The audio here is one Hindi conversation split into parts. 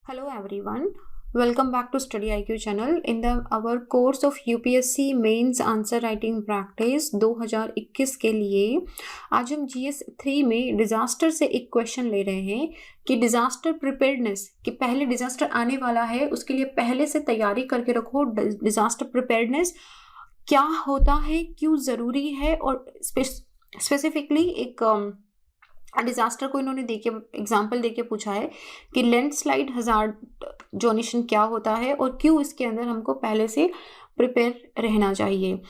Hello everyone, welcome back to Study IQ channel. In our course of UPSC Mains Answer Writing Practice 2021 के लिए आज हम GS 3 में डिजास्टर से एक क्वेश्चन ले रहे हैं कि डिजास्टर प्रिपेयर्डनेस, कि पहले डिजास्टर आने वाला है उसके लिए पहले से तैयारी करके रखो। डिजास्टर प्रिपेयर्डनेस क्या होता है, क्यों ज़रूरी है, और स्पेसिफिकली एक डिजास्टर को इन्होंने एग्जाम्पल देके पूछा है कि लैंडस्लाइड हजार्ड जोनेशन क्या होता है और क्यों इसके अंदर हमको पहले से प्रिपेयर रहना चाहिए।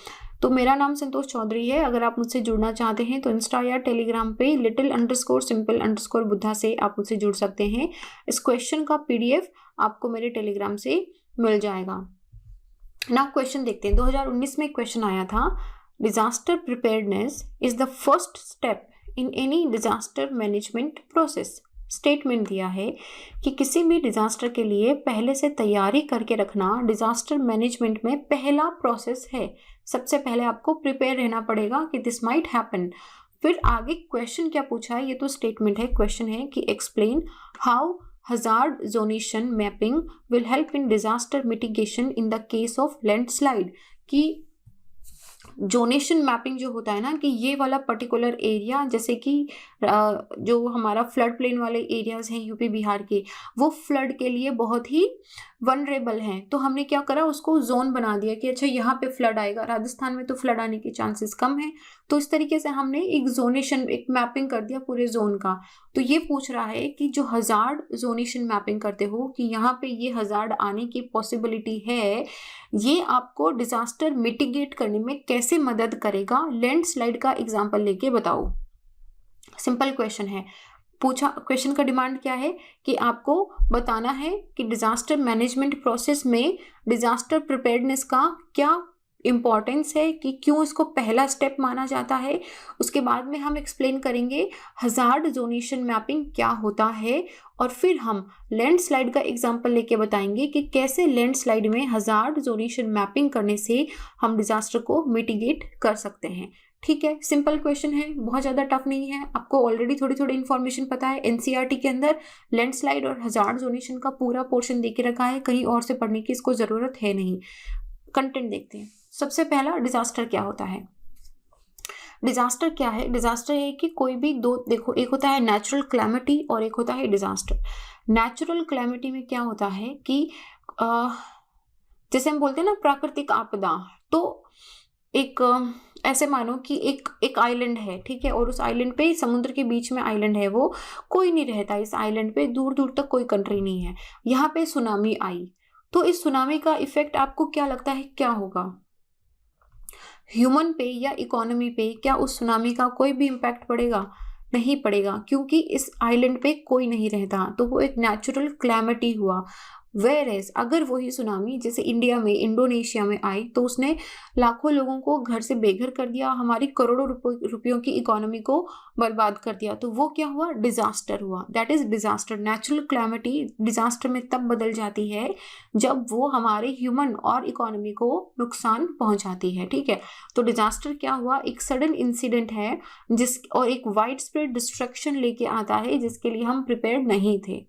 तो मेरा नाम संतोष चौधरी है। अगर आप मुझसे जुड़ना चाहते हैं तो इंस्टा या टेलीग्राम पे little_simple_बुद्धा से आप मुझसे जुड़ सकते हैं। इस क्वेश्चन का PDF आपको मेरे टेलीग्राम से मिल जाएगा। नाउ क्वेश्चन देखते हैं। 2019 में क्वेश्चन आया था, disaster preparedness is the first step in any disaster management process. Statement दिया है कि किसी भी डिजास्टर के लिए पहले से तैयारी करके रखना डिजास्टर मैनेजमेंट में पहला प्रोसेस है। सबसे पहले आपको प्रिपेयर रहना पड़ेगा कि दिस माइट हैपन। फिर आगे क्वेश्चन क्या पूछा है, ये तो स्टेटमेंट है। क्वेश्चन है कि explain how hazard zonation mapping will help in disaster mitigation in the case of landslide. कि जोनेशन मैपिंग जो होता है ना, कि ये वाला पर्टिकुलर एरिया, जैसे कि जो हमारा फ्लड प्लेन वाले एरियाज हैं यूपी बिहार के, वो फ्लड के लिए बहुत ही वनरेबल हैं। तो हमने क्या करा, उसको जोन बना दिया कि अच्छा यहाँ पे फ्लड आएगा, राजस्थान में तो फ्लड आने के चांसेस कम हैं। तो इस तरीके से हमने एक जोनेशन, एक मैपिंग कर दिया पूरे जोन का। तो ये पूछ रहा है कि जो हजार्ड जोनेशन मैपिंग करते हो कि यहाँ पे ये हजार्ड आने की पॉसिबिलिटी है, ये आपको डिजास्टर मिटिगेट करने में कैसे मदद करेगा। लैंडस्लाइड का एग्जांपल लेके बताओ। सिंपल क्वेश्चन है। पूछा, क्वेश्चन का डिमांड क्या है कि आपको बताना है कि डिजास्टर मैनेजमेंट प्रोसेस में डिजास्टर प्रिपेयर्डनेस का क्या इम्पॉर्टेंस है, कि क्यों इसको पहला स्टेप माना जाता है। उसके बाद में हम एक्सप्लेन करेंगे हजार्ड जोनेशन मैपिंग क्या होता है, और फिर हम लैंडस्लाइड का एग्जांपल लेके बताएंगे कि कैसे लैंडस्लाइड में हजार्ड जोनेशन मैपिंग करने से हम डिजास्टर को मिटिगेट कर सकते हैं। ठीक है, सिंपल क्वेश्चन है, बहुत ज़्यादा टफ नहीं है। आपको ऑलरेडी थोड़ी थोड़ी इन्फॉर्मेशन पता है। एनसीईआरटी के अंदर लैंडस्लाइड और हजार्ड जोनेशन का पूरा पोर्शन दे के रखा है, कहीं और से पढ़ने की इसको ज़रूरत है नहीं। कंटेंट देखते हैं। सबसे पहला, डिजास्टर क्या होता है। डिजास्टर क्या है? डिजास्टर है कि कोई भी दो, देखो, एक होता है नेचुरल क्लैमिटी और एक होता है डिजास्टर। नेचुरल क्लैमिटी में क्या होता है कि जैसे हम बोलते हैं ना प्राकृतिक आपदा, तो एक ऐसे मानो कि एक आइलैंड है, ठीक है, और उस आइलैंड पे, समुद्र के बीच में आइलैंड है, वो कोई नहीं रहता इस आइलैंड पे, दूर दूर तक कोई कंट्री नहीं है। यहाँ पे सुनामी आई, तो इस सुनामी का इफेक्ट आपको क्या लगता है क्या होगा? ह्यूमन पे या इकोनॉमी पे क्या उस सुनामी का कोई भी इम्पैक्ट पड़ेगा? नहीं पड़ेगा, क्योंकि इस आइलैंड पे कोई नहीं रहता। तो वो एक नेचुरल क्लैमिटी हुआ। वेयरएज अगर वही सुनामी जैसे इंडिया में, इंडोनेशिया में आई, तो उसने लाखों लोगों को घर से बेघर कर दिया, हमारी करोड़ों रुपयों की इकोनॉमी को बर्बाद कर दिया। तो वो क्या हुआ? डिजास्टर हुआ। That is disaster. Natural calamity disaster में तब बदल जाती है जब वो हमारे ह्यूमन और इकोनॉमी को नुकसान पहुंचाती है। ठीक है, तो डिजास्टर क्या हुआ? एक सडन इंसिडेंट है और एक वाइड स्प्रेड डिस्ट्रक्शन लेके आता है जिसके लिए हम प्रिपेयर नहीं थे।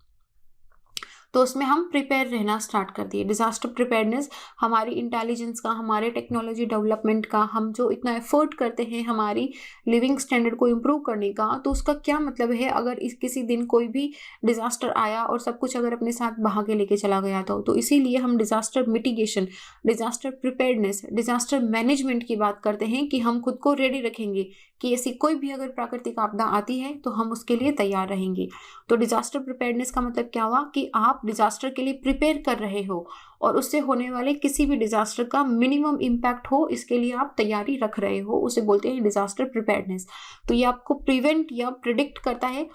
तो उसमें हम प्रिपेयर रहना स्टार्ट कर दिए। डिजास्टर प्रिपेयरनेस हमारी इंटेलिजेंस का, हमारे टेक्नोलॉजी डेवलपमेंट का, हम जो इतना एफर्ट करते हैं हमारी लिविंग स्टैंडर्ड को इम्प्रूव करने का, तो उसका क्या मतलब है अगर किसी दिन कोई भी डिजास्टर आया और सब कुछ अगर अपने साथ बहा के लेके चला गया तो इसीलिए हम disaster mitigation, disaster preparedness, disaster management की बात करते हैं कि हम खुद को रेडी रखेंगे कि ऐसी कोई भी अगर प्राकृतिक आपदा आती है तो हम उसके लिए तैयार रहेंगे। तो डिजास्टर प्रिपेयर्डनेस का मतलब क्या हुआ कि आप डिजास्टर के लिए प्रिपेयर कर रहे हो और उससे होने वाले किसी भी डिजास्टर का मिनिमम इम्पैक्ट हो, इसके लिए आप तैयारी रख रहे हो, उसे बोलते हैं डिजास्टर प्रिपेयर्डनेस। तो ये आपको प्रिवेंट या प्रिडिक्ट करता है।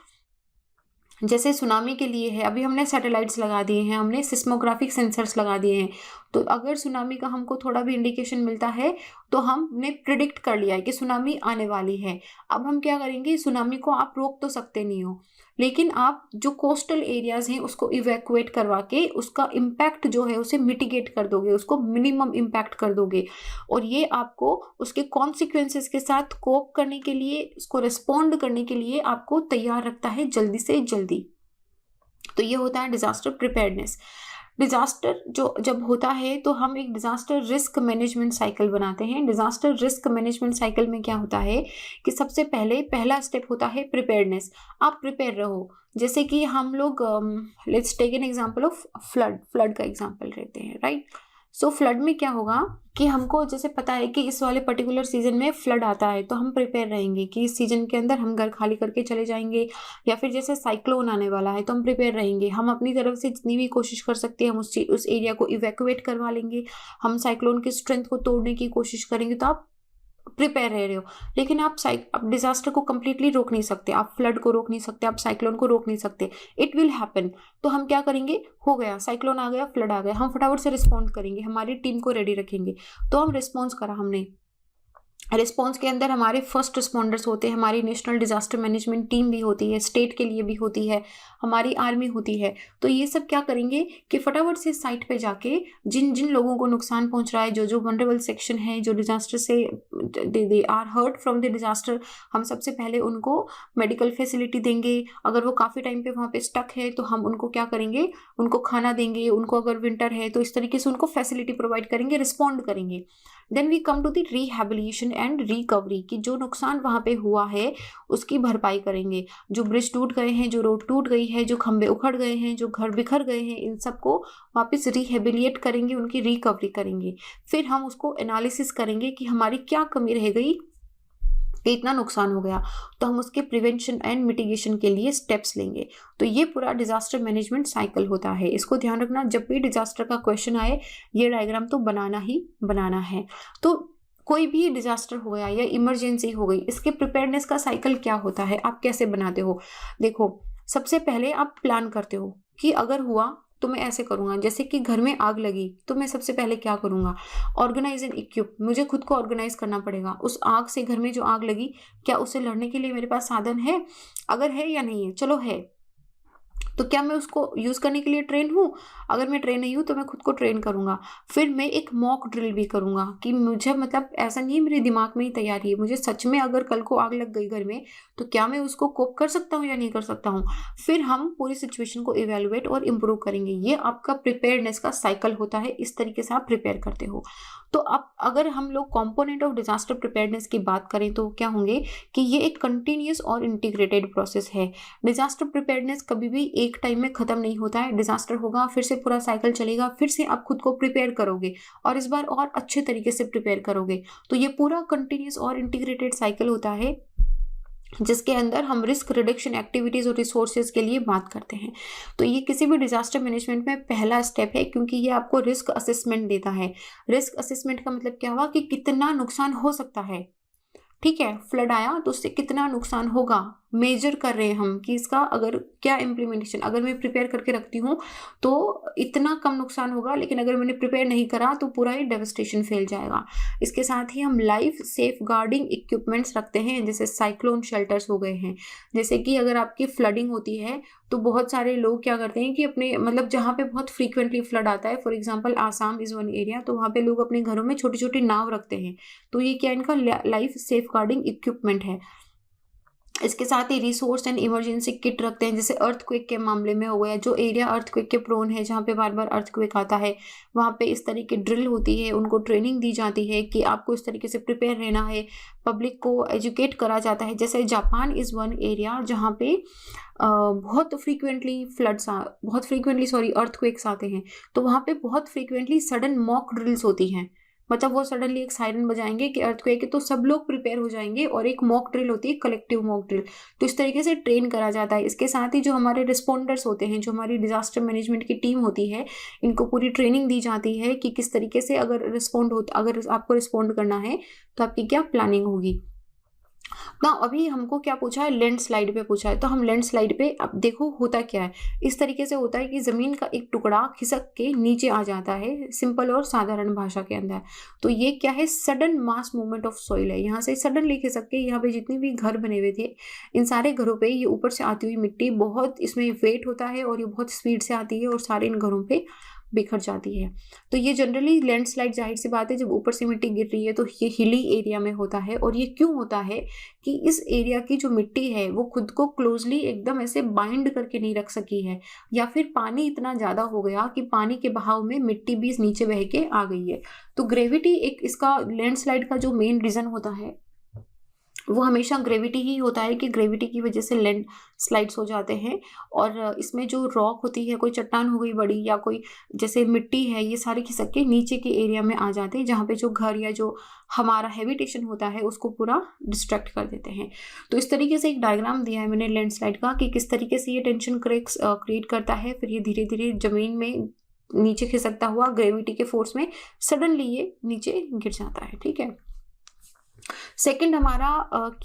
जैसे सुनामी के लिए है, अभी हमने सैटेलाइट्स लगा दिए हैं, हमने सिस्मोग्राफिक सेंसर्स लगा दिए हैं, तो अगर सुनामी का हमको थोड़ा भी इंडिकेशन मिलता है तो हमने प्रिडिक्ट कर लिया है कि सुनामी आने वाली है। अब हम क्या करेंगे? सुनामी को आप रोक तो सकते नहीं हो, लेकिन आप जो कोस्टल एरियाज हैं उसको इवैक्यूएट करवा के उसका इम्पैक्ट जो है उसे मिटिगेट कर दोगे, उसको मिनिमम इम्पैक्ट कर दोगे, और ये आपको उसके कॉन्सिक्वेंसेस के साथ कोप करने के लिए, उसको रिस्पॉन्ड करने के लिए आपको तैयार रखता है जल्दी से जल्दी। तो ये होता है डिजास्टर प्रिपेयर्डनेस। डिजास्टर जो जब होता है तो हम एक डिजास्टर रिस्क मैनेजमेंट साइकिल बनाते हैं। डिजास्टर रिस्क मैनेजमेंट साइकिल में क्या होता है कि सबसे पहले पहला स्टेप होता है प्रिपेयर्डनेस। आप प्रिपेयर रहो। जैसे कि हम लोग let's take an example of flood का एग्जांपल लेते हैं, राइट। सो फ्लड में क्या होगा कि हमको जैसे पता है कि इस वाले पर्टिकुलर सीजन में फ्लड आता है, तो हम प्रिपेयर रहेंगे कि इस सीजन के अंदर हम घर खाली करके चले जाएंगे। या फिर जैसे साइक्लोन आने वाला है तो हम प्रिपेयर रहेंगे, हम अपनी तरफ से जितनी भी कोशिश कर सकते हैं हम उस एरिया को इवैक्यूएट करवा लेंगे, हम साइक्लोन की स्ट्रेंथ को तोड़ने की कोशिश करेंगे। तो आप प्रिपेयर रह रहे हो। लेकिन आप डिजास्टर को कंप्लीटली रोक नहीं सकते, आप फ्लड को रोक नहीं सकते, आप साइक्लोन को रोक नहीं सकते। It will happen. तो हम क्या करेंगे, हो गया साइक्लोन आ गया, फ्लड आ गया, हम फटाफट से रिस्पॉन्ड करेंगे, हमारी टीम को रेडी रखेंगे। तो हम रिस्पॉन्स करा हमने। रिस्पॉन्स के अंदर हमारे फर्स्ट रिस्पॉन्डर्स होते हैं, हमारी नेशनल डिजास्टर मैनेजमेंट टीम भी होती है, स्टेट के लिए भी होती है, हमारी आर्मी होती है। तो ये सब क्या करेंगे कि फटाफट से साइट पे जाके जिन जिन लोगों को नुकसान पहुंच रहा है, जो जो वनरेबल सेक्शन है, जो डिजास्टर से they are hurt from the disaster, हम सबसे पहले उनको मेडिकल फैसिलिटी देंगे। अगर वो काफ़ी टाइम पे वहाँ पे स्टक है तो हम उनको क्या करेंगे, उनको खाना देंगे। उनको अगर विंटर है तो इस तरीके से उनको फैसिलिटी प्रोवाइड करेंगे, रिस्पॉन्ड करेंगे। Then we come to the rehabilitation and recovery, कि जो नुकसान वहाँ पे हुआ है उसकी भरपाई करेंगे। जो ब्रिज टूट गए हैं, जो रोड टूट गई है, जो खंबे उखड़ गए हैं, जो घर बिखर गए हैं, इन सबको वापस रिहेबिलिएट करेंगे, उनकी रिकवरी करेंगे। फिर हम उसको एनालिसिस करेंगे कि हमारी क्या कमी रह गई कि इतना नुकसान हो गया, तो हम उसके प्रिवेंशन एंड मिटिगेशन के लिए स्टेप्स लेंगे। तो ये पूरा डिजास्टर मैनेजमेंट साइकिल होता है। इसको ध्यान रखना, जब भी डिजास्टर का क्वेश्चन आए ये डायग्राम तो बनाना ही बनाना है। तो कोई भी डिजास्टर हो गया या इमरजेंसी हो गई, इसके प्रिपेयर्डनेस का साइकिल क्या होता है, आप कैसे बनाते हो। देखो, सबसे पहले आप प्लान करते हो कि अगर हुआ तो मैं ऐसे करूँगा। जैसे कि घर में आग लगी तो मैं सबसे पहले क्या करूँगा, ऑर्गेनाइज एंड इक्विप, मुझे खुद को ऑर्गेनाइज करना पड़ेगा। उस आग से, घर में जो आग लगी, क्या उससे लड़ने के लिए मेरे पास साधन है, अगर है या नहीं है, चलो है तो क्या मैं उसको यूज करने के लिए ट्रेन हूँ। अगर मैं ट्रेन नहीं हूँ तो मैं खुद को ट्रेन करूंगा। फिर मैं एक मॉक ड्रिल भी करूंगा कि मुझे, मतलब ऐसा नहीं है मेरे दिमाग में ही तैयारी है, मुझे सच में अगर कल को आग लग गई घर में तो क्या मैं उसको कोप कर सकता हूँ या नहीं कर सकता हूँ। फिर हम पूरी सिचुएशन को इवेलुएट और इम्प्रूव करेंगे। ये आपका प्रिपेयर्डनेस का साइकिल होता है। इस तरीके से आप प्रिपेयर करते हो। तो अब अगर हम लोग कंपोनेंट ऑफ डिजास्टर प्रिपेयर्डनेस की बात करें तो क्या होंगे कि ये एक कंटिन्यूस और इंटीग्रेटेड प्रोसेस है। डिजास्टर प्रिपेयर्डनेस कभी भी एक टाइम में खत्म नहीं होता है। डिजास्टर होगा, फिर से पूरा साइकिल चलेगा, फिर से आप खुद को प्रिपेयर करोगे और इस बार और अच्छे तरीके से प्रिपेयर करोगे। तो ये पूरा कंटिन्यूस और इंटीग्रेटेड साइकिल होता है जिसके अंदर हम रिस्क रिडक्शन एक्टिविटीज और रिसोर्सेज के लिए बात करते हैं। तो ये किसी भी डिजास्टर मैनेजमेंट में पहला स्टेप है, क्योंकि ये आपको रिस्क असेसमेंट देता है। रिस्क असेसमेंट का मतलब क्या हुआ कि कितना नुकसान हो सकता है। ठीक है, फ्लड आया तो उससे कितना नुकसान होगा, मेजर कर रहे हैं हम कि इसका अगर क्या इम्प्लीमेंटेशन, अगर मैं प्रिपेयर करके रखती हूँ तो इतना कम नुकसान होगा, लेकिन अगर मैंने प्रिपेयर नहीं करा तो पूरा ही डेवस्टेशन फैल जाएगा। इसके साथ ही हम लाइफ सेफ गार्डिंग इक्विपमेंट्स रखते हैं, जैसे साइक्लोन शेल्टर्स हो गए हैं। जैसे कि अगर आपकी फ्लडिंग होती है तो बहुत सारे लोग क्या करते हैं कि अपने, मतलब जहाँ पे बहुत फ्रीक्वेंटली फ्लड आता है, for example Assam is one area, तो वहाँ पे लोग अपने घरों में छोटी छोटी नाव रखते हैं। तो ये क्या, इनका लाइफ सेफ गार्डिंग इक्विपमेंट है। इसके साथ ही रिसोर्स एंड इमरजेंसी किट रखते हैं, जैसे अर्थक्वेक के मामले में हो गया, जो एरिया अर्थक्वेक के प्रोन है, जहाँ पे बार बार अर्थक्वेक आता है, वहाँ पे इस तरीके ड्रिल होती है, उनको ट्रेनिंग दी जाती है कि आपको इस तरीके से प्रिपेयर रहना है। पब्लिक को एजुकेट करा जाता है। जैसे जापान इज़ वन एरिया जहाँ पे बहुत फ्रीक्वेंटली अर्थक्वेक्स आते हैं, तो वहाँ पे बहुत फ्रीक्वेंटली सडन मॉक ड्रिल्स होती हैं। मतलब वो सडनली एक सायरन बजाएंगे कि अर्थक्वेक है, तो सब लोग प्रिपेयर हो जाएंगे और एक मॉक ड्रिल होती है, कलेक्टिव मॉक ड्रिल। तो इस तरीके से ट्रेन करा जाता है। इसके साथ ही जो हमारे रिस्पॉन्डर्स होते हैं, जो हमारी डिजास्टर मैनेजमेंट की टीम होती है, इनको पूरी ट्रेनिंग दी जाती है कि किस तरीके से अगर आपको रिस्पॉन्ड करना है तो आपकी क्या प्लानिंग होगी ना। अभी हमको क्या पूछा है, लैंडस्लाइड पे पूछा है, तो हम लैंडस्लाइड पे, अब देखो होता क्या है, इस तरीके से होता है कि जमीन का एक टुकड़ा खिसक के नीचे आ जाता है, सिंपल और साधारण भाषा के अंदर। तो ये क्या है, sudden mass movement of soil है। यहाँ से सडनली खिसक के, यहाँ पे जितने भी घर बने हुए थे, इन सारे घरों पे ये ऊपर से आती हुई मिट्टी, बहुत इसमें वेट होता है और ये बहुत स्पीड से आती है और सारे इन घरों पे बिखर जाती है। तो ये जनरली लैंडस्लाइड जाहिर सी बात है जब ऊपर से मिट्टी गिर रही है तो ये हिली एरिया में होता है। और ये क्यों होता है कि इस एरिया की जो मिट्टी है वो खुद को क्लोजली एकदम ऐसे बाइंड करके नहीं रख सकी है, या फिर पानी इतना ज़्यादा हो गया कि पानी के बहाव में मिट्टी भी नीचे बह के आ गई है। तो ग्रेविटी एक इसका लैंडस्लाइड का जो मेन रीज़न होता है वो हमेशा ग्रेविटी ही होता है कि ग्रेविटी की वजह से लैंड स्लाइड्स हो जाते हैं। और इसमें जो रॉक होती है, कोई चट्टान हो गई बड़ी या कोई जैसे मिट्टी है, ये सारे खिसक के नीचे के एरिया में आ जाते हैं जहाँ पे जो घर या जो हमारा हैबिटेशन होता है उसको पूरा डिस्ट्रैक्ट कर देते हैं। तो इस तरीके से एक डायग्राम दिया है मैंने लैंडस्लाइड का कि किस तरीके से ये टेंशन क्रैक्स क्रिएट करता है, फिर ये धीरे धीरे जमीन में नीचे खिसकता हुआ ग्रेविटी के फोर्स में सडनली ये नीचे गिर जाता है। ठीक है। सेकंड हमारा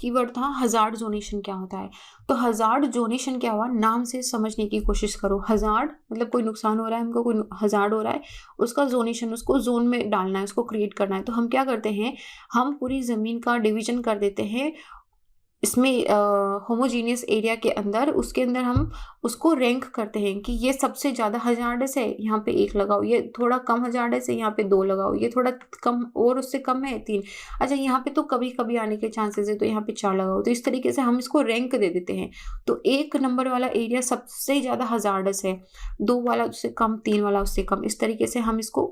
कीवर्ड था हजार्ड जोनेशन। क्या होता है? तो हजार्ड जोनेशन क्या हुआ, नाम से समझने की कोशिश करो। हजार्ड मतलब कोई नुकसान हो रहा है हमको, कोई हजार्ड हो रहा है, उसका जोनेशन, उसको जोन में डालना है, उसको क्रिएट करना है। तो हम क्या करते हैं, हम पूरी ज़मीन का डिवीजन कर देते हैं इसमें होमोजीनियस एरिया के अंदर, उसके अंदर हम उसको रैंक करते हैं कि ये सबसे ज़्यादा हजार्डस है, यहाँ पे 1 लगाओ, ये थोड़ा कम हजार्डस है, यहाँ पे 2 लगाओ, ये थोड़ा कम और उससे कम है 3, अच्छा यहाँ पे तो कभी कभी आने के चांसेस है तो यहाँ पे 4 लगाओ। तो इस तरीके से हम इसको रैंक दे देते हैं। तो 1 नंबर वाला एरिया सबसे ज़्यादा हजार्डस है, 2 वाला उससे कम, 3 वाला उससे कम, इस तरीके से हम इसको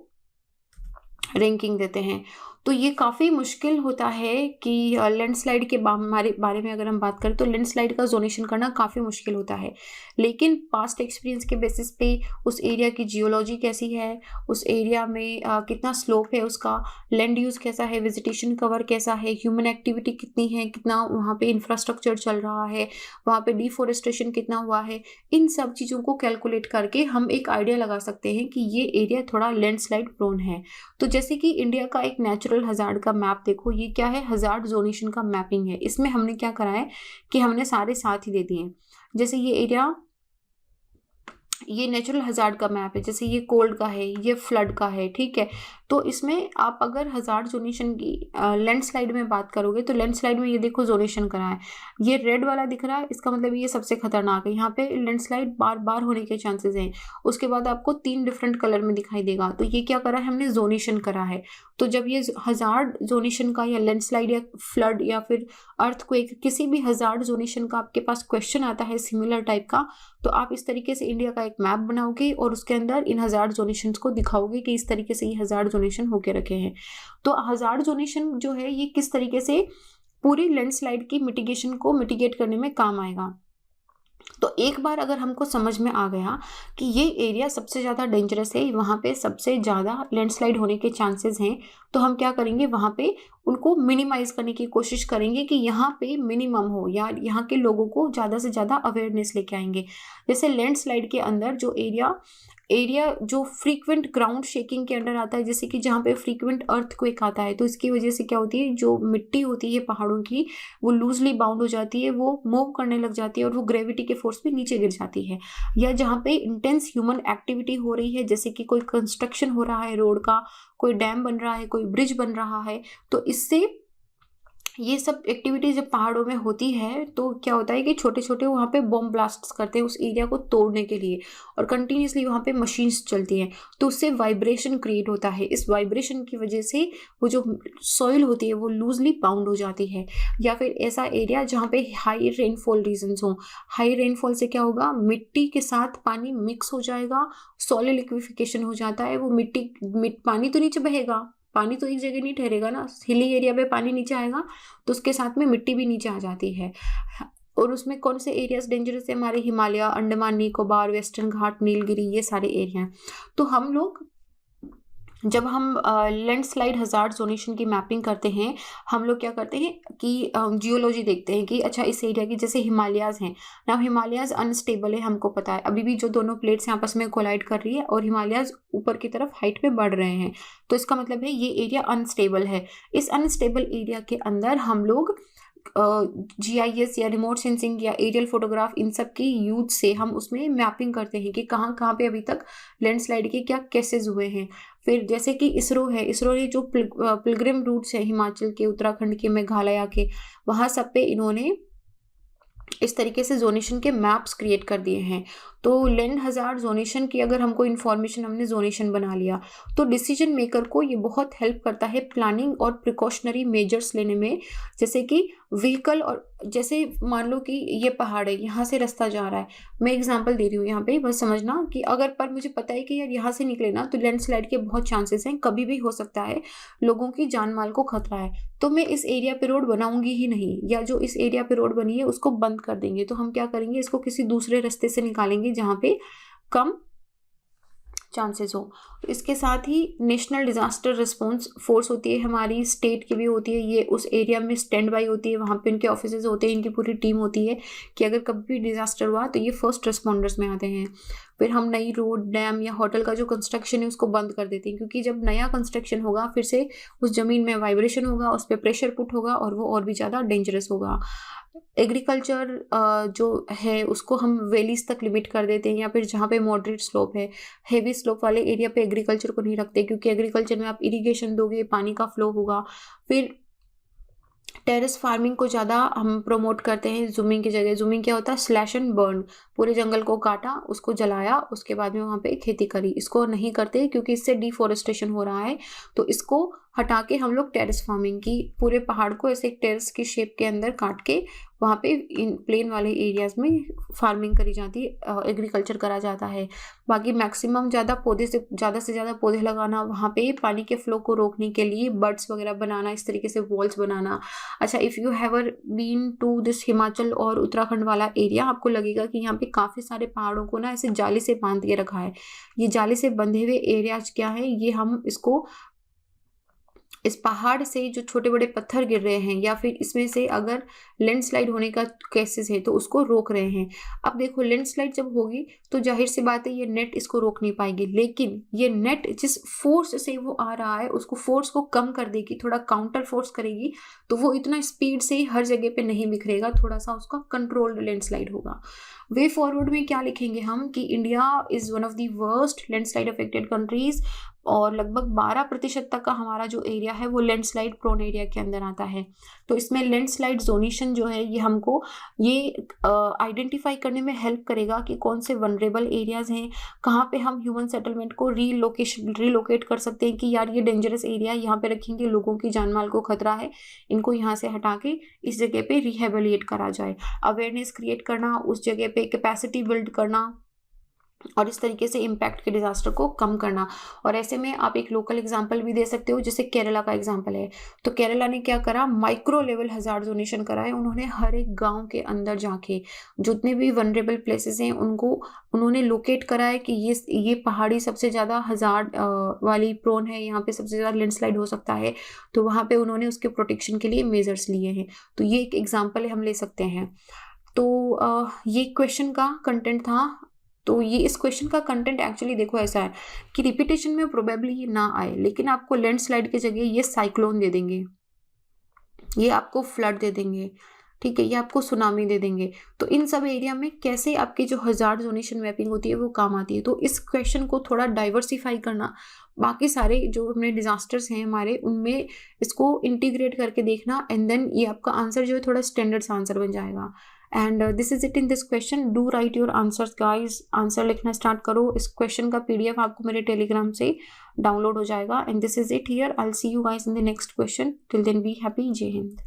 रैंकिंग देते हैं। तो ये काफ़ी मुश्किल होता है कि लैंडस्लाइड के बारे में अगर हम बात करें तो लैंडस्लाइड का जोनेशन करना काफ़ी मुश्किल होता है। लेकिन पास्ट एक्सपीरियंस के बेसिस पे उस एरिया की जियोलॉजी कैसी है, उस एरिया में कितना स्लोप है, उसका लैंड यूज़ कैसा है, वेजिटेशन कवर कैसा है, ह्यूमन एक्टिविटी कितनी है, कितना वहाँ पे इंफ्रास्ट्रक्चर चल रहा है, वहाँ पे डिफोरेस्टेशन कितना हुआ है, इन सब चीज़ों को कैलकुलेट करके हम एक आइडिया लगा सकते हैं कि ये एरिया थोड़ा लैंडस्लाइड प्रोन है। तो जैसे कि इंडिया का एक नेचुरल हजार्ड का मैप देखो, ये क्या है, हजार्ड जोनेशन का मैपिंग है। इसमें हमने क्या करा है कि हमने सारे साथ ही दे दिए। जैसे ये एरिया, ये नेचुरल हजार्ड का मैप है, जैसे ये कोल्ड का है, ये फ्लड का है। ठीक है। तो इसमें आप अगर हजार्ड जोनेशन की लैंडस्लाइड में बात करोगे तो लैंडस्लाइड में ये देखो जोनेशन करा है, ये रेड वाला दिख रहा है, इसका मतलब ये सबसे खतरनाक है, यहाँ पे लैंडस्लाइड बार बार होने के चांसेस हैं। उसके बाद आपको 3 डिफरेंट कलर में दिखाई देगा। तो ये क्या करा है हमने, जोनेशन करा है। तो जब ये हजार्ड जोनेशन का या लैंडस्लाइड या फ्लड या फिर अर्थक्वेक, किसी भी हजार्ड जोनेशन का आपके पास क्वेश्चन आता है सिमिलर टाइप का, तो आप इस तरीके से इंडिया का एक मैप बनाओगे और उसके अंदर इन हजार्ड जोनेशंस को दिखाओगे कि इस तरीके से ये हजार्ड जोनेशन होके रखे हैं। तो हजार्ड जोनेशन जो है ये किस तरीके से पूरी लैंडस्लाइड की मिटिगेशन को मिटिगेट करने में काम आएगा। तो एक बार अगर हमको समझ में आ गया कि ये एरिया सबसे ज़्यादा डेंजरस है, वहाँ पे सबसे ज़्यादा लैंडस्लाइड होने के चांसेस हैं, तो हम क्या करेंगे, वहाँ पे उनको मिनिमाइज करने की कोशिश करेंगे कि यहाँ पे मिनिमम हो, या यहाँ के लोगों को ज़्यादा से ज़्यादा अवेयरनेस लेके आएंगे। जैसे लैंडस्लाइड के अंदर जो एरिया जो फ्रीक्वेंट ग्राउंड शेकिंग के अंडर आता है, जैसे कि जहाँ पे फ्रीक्वेंट अर्थक्वेक आता है, तो इसकी वजह से क्या होती है, जो मिट्टी होती है पहाड़ों की वो लूजली बाउंड हो जाती है, वो मूव करने लग जाती है और वो ग्रेविटी के फोर्स पे नीचे गिर जाती है। या जहाँ पे इंटेंस ह्यूमन एक्टिविटी हो रही है, जैसे कि कोई कंस्ट्रक्शन हो रहा है रोड का, कोई डैम बन रहा है, कोई ब्रिज बन रहा है, तो इससे ये सब एक्टिविटी जब पहाड़ों में होती है तो क्या होता है कि छोटे छोटे वहाँ पे बॉम्ब ब्लास्ट्स करते हैं उस एरिया को तोड़ने के लिए, और कंटिन्यूसली वहाँ पे मशीन्स चलती हैं, तो उससे वाइब्रेशन क्रिएट होता है। इस वाइब्रेशन की वजह से वो जो सॉइल होती है वो लूजली बाउंड हो जाती है। या फिर ऐसा एरिया जहाँ पे हाई रेनफॉल रीजन्स हों, हाई रेनफॉल से क्या होगा, मिट्टी के साथ पानी मिक्स हो जाएगा, सॉइल लिक्विफिकेशन हो जाता है, वो पानी तो नीचे बहेगा, पानी तो एक जगह नहीं ठहरेगा ना, हिली एरिया पे पानी नीचे आएगा तो उसके साथ में मिट्टी भी नीचे आ जाती है। और उसमें कौन से एरियाज डेंजरस है, हमारे हिमालय, अंडमान निकोबार, वेस्टर्न घाट, नीलगिरी, ये सारे एरिया हैं। तो हम लोग जब हम लैंडस्लाइड हजार्ड जोनेशन की मैपिंग करते हैं, हम लोग क्या करते हैं कि जियोलॉजी देखते हैं कि अच्छा इस एरिया की, जैसे हिमालयाज हैं ना, हिमालयाज अनस्टेबल है, हमको पता है अभी भी जो दोनों प्लेट्स हैं आपस में कोलाइड कर रही है और हिमालयाज ऊपर की तरफ हाइट पे बढ़ रहे हैं, तो इसका मतलब है ये एरिया अनस्टेबल है। इस अनस्टेबल एरिया के अंदर हम लोग GIS या रिमोट सेंसिंग या एरियल फोटोग्राफ, इन सब की यूज से हम उसमें मैपिंग करते हैं कि कहाँ कहाँ पे अभी तक लैंडस्लाइड के क्या केसेस हुए हैं। फिर जैसे कि इसरो है, इसरो ने जो पिलग्रिम रूट्स है हिमाचल के, उत्तराखंड के, मेघालय के, वहाँ सब पे इन्होंने इस तरीके से जोनेशन के मैप्स क्रिएट कर दिए हैं। तो लैंड हजार्ड जोनेशन की अगर हमको इन्फॉर्मेशन हमने जोनेशन बना लिया तो डिसीजन मेकर को ये बहुत हेल्प करता है प्लानिंग और प्रिकॉशनरी मेजर्स लेने में, जैसे कि व्हीकल, और जैसे मान लो कि ये पहाड़ है, यहाँ से रास्ता जा रहा है, मैं एग्जांपल दे रही हूँ यहाँ पे, बस समझना कि अगर पर मुझे पता है कि यार यहाँ से निकले ना तो लैंडस्लाइड के बहुत चांसेस हैं, कभी भी हो सकता है, लोगों की जान माल को खतरा है, तो मैं इस एरिया पे रोड बनाऊंगी ही नहीं, या जो इस एरिया पे रोड बनी है उसको बंद कर देंगे। तो हम क्या करेंगे, इसको किसी दूसरे रास्ते से निकालेंगे जहाँ पे कम चांसेस हो। इसके साथ ही नेशनल डिजास्टर रिस्पांस फोर्स होती है हमारी, स्टेट की भी होती है, ये उस एरिया में स्टैंड बाई होती है, वहाँ पे इनके ऑफिसेज होते हैं, इनकी पूरी टीम होती है कि अगर कभी भी डिजास्टर हुआ तो ये फर्स्ट रिस्पॉन्डर्स में आते हैं। फिर हम नई रोड, डैम या होटल का जो कंस्ट्रक्शन है उसको बंद कर देते हैं, क्योंकि जब नया कंस्ट्रक्शन होगा फिर से उस जमीन में वाइब्रेशन होगा, उस पर प्रेशर पुट होगा और वो और भी ज़्यादा डेंजरस होगा। एग्रीकल्चर जो है उसको हम वैलीज तक लिमिट कर देते हैं, या फिर जहाँ पे मॉडरेट स्लोप है, हेवी स्लोप वाले एरिया पे एग्रीकल्चर को नहीं रखते, क्योंकि एग्रीकल्चर में आप इरिगेशन दोगे, पानी का फ्लो होगा। फिर टेरेस फार्मिंग को ज़्यादा हम प्रमोट करते हैं जूमिंग की जगह। जूमिंग क्या होता है, स्लैश एंड बर्न, पूरे जंगल को काटा, उसको जलाया, उसके बाद में वहाँ पे खेती करी, इसको नहीं करते क्योंकि इससे डिफोरेस्टेशन हो रहा है। तो इसको हटा के हम लोग टेरेस फार्मिंग की, पूरे पहाड़ को ऐसे एक टेरेस की शेप के अंदर काट के वहाँ पे इन प्लेन वाले एरियाज में फार्मिंग करी जाती है, एग्रीकल्चर करा जाता है। बाकी मैक्सिमम ज़्यादा से ज़्यादा पौधे लगाना, वहाँ पे पानी के फ्लो को रोकने के लिए बर्ड्स वगैरह बनाना, इस तरीके से वॉल्स बनाना। अच्छा, if you have ever been to this Himachal और उत्तराखंड वाला एरिया, आपको लगेगा कि यहाँ पे काफ़ी सारे पहाड़ों को ना ऐसे जाली से बांध के रखा है। ये जाली से बंधे हुए एरियाज क्या है, ये हम इसको, इस पहाड़ से जो छोटे बड़े पत्थर गिर रहे हैं या फिर इसमें से अगर लैंडस्लाइड होने का केसेस है तो उसको रोक रहे हैं। अब देखो, लैंडस्लाइड जब होगी तो जाहिर सी बात है ये नेट इसको रोक नहीं पाएगी, लेकिन ये नेट जिस फोर्स से वो आ रहा है उसको फोर्स को कम कर देगी, थोड़ा काउंटर फोर्स करेगी, तो वो इतना स्पीड से हर जगह पे नहीं बिखरेगा, थोड़ा सा उसका कंट्रोल्ड लैंडस्लाइड होगा। वे फॉरवर्ड में क्या लिखेंगे हम कि India is one of the worst landslide affected countries, और लगभग 12% तक का हमारा जो एरिया है वो लैंडस्लाइड प्रोन एरिया के अंदर आता है। तो इसमें लैंडस्लाइड जोनेशन जो है ये हमको ये आइडेंटिफाई करने में हेल्प करेगा कि कौन से वनरेबल एरियाज हैं, कहाँ पे हम ह्यूमन सेटलमेंट को रिलोकेट कर सकते हैं कि यार ये डेंजरस एरिया है, यहाँ पे रखेंगे, लोगों की जान माल को खतरा है, इनको यहाँ से हटा के इस जगह पे रिहेबिलिएट करा जाए। अवेयरनेस क्रिएट करना, उस जगह पे कैपेसिटी बिल्ड करना, और इस तरीके से इम्पैक्ट के डिजास्टर को कम करना। और ऐसे में आप एक लोकल एग्जांपल भी दे सकते हो, जैसे केरला का एग्जांपल है। तो केरला ने क्या करा, माइक्रो लेवल हजार्ड जोनेशन करा है। उन्होंने हर एक गांव के अंदर जाके जितने भी वनरेबल प्लेसेस हैं उनको उन्होंने लोकेट करा है कि ये पहाड़ी सबसे ज़्यादा हजार्ड वाली प्रोन है, यहाँ पे सबसे ज़्यादा लैंडस्लाइड हो सकता है, तो वहाँ पे उन्होंने उसके प्रोटेक्शन के लिए मेजर्स लिए हैं। तो ये एक एग्जाम्पल है, हम ले सकते हैं। तो ये क्वेश्चन का कंटेंट था। तो ये इस क्वेश्चन का कंटेंट एक्चुअली देखो ऐसा है कि रिपीटेशन में प्रोबेबली ना आए, लेकिन आपको लैंडस्लाइड की जगह ये साइक्लोन दे देंगे, ये आपको फ्लड दे देंगे, ठीक है, ये आपको सुनामी दे देंगे। तो इन सब एरिया में कैसे आपकी जो हजार्ड जोनेशन मैपिंग होती है वो काम आती है। तो इस क्वेश्चन को थोड़ा डाइवर्सिफाई करना, बाकी सारे जो अपने डिजास्टर्स हैं हमारे उनमें इसको इंटीग्रेट करके देखना, एंड देन ये आपका आंसर जो है थोड़ा स्टैंडर्ड आंसर बन जाएगा। And this is it in this question. Do right your answers guys, answer लिखना स्टार्ट करो। इस क्वेश्चन का PDF आपको मेरे टेलीग्राम से डाउनलोड हो जाएगा। And this is it here, I will see you guys in the next question. Till then be happy. जय हिंद।